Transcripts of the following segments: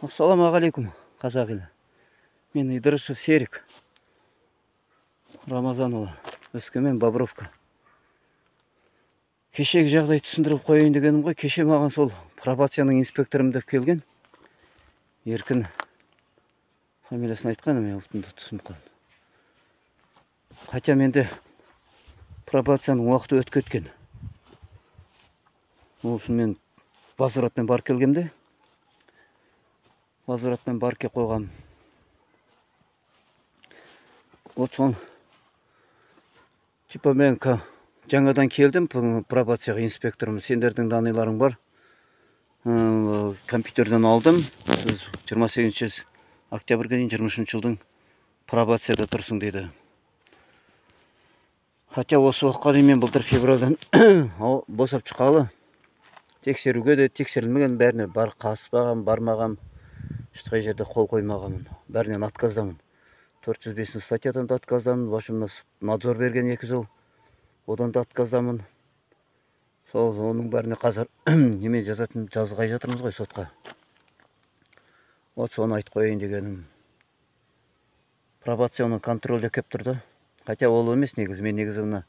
Ассалаумағалейкум, қазақ елі. Мен Идырышев Серік. Рамазанұлы, Өскемен, Бобровка. Кешегі жағдай түсіндіріп қойайын дегенім ғой. Кеше маған сол пробацияның инспекторым деп келген. Еркін фамилиясын айтқан, мен ұқтымды түсініп қалдым. Хотя менде пробацияның уақыты өтіп кеткен. Ол үшін мен возвратпен барып келгенде, возвратпен барып келіп қойғам. Вот сон типа мен жаңадан келдім, пробацияға инспекторым, сендердің даныйларың бар. Компьютерден алдым. Сіз 28 октябрьге дейін 23 жылдың пробацияда тұрсың дейді. Хотя осы уақытқа дейін мен былтыр февральдан босап шыққалы. Тексеруге де тексерілмеген, бәріне бар қаспағам, бармағам, ешқай жерде қол қоймағамын. Бәрінен отказдамын. 405 статьядан да отказдамын. Башымда надзор берген 2 жыл. Одан да отказдамын. Сол оның бәріне қазір неме жазатын жазғай жатырмыз ғой сотқа. Вот соны айтып қойайын дегенім. Пробацияны контрольде кеп тұрды. Хотя ол емес негізі. Мен негізі мына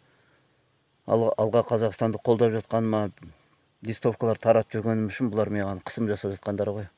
алға Қазақстанды қолдап жатқаныма, листовкалар таратып жүргенім үшін бұлар маған қысым жасап жатқандары ғой.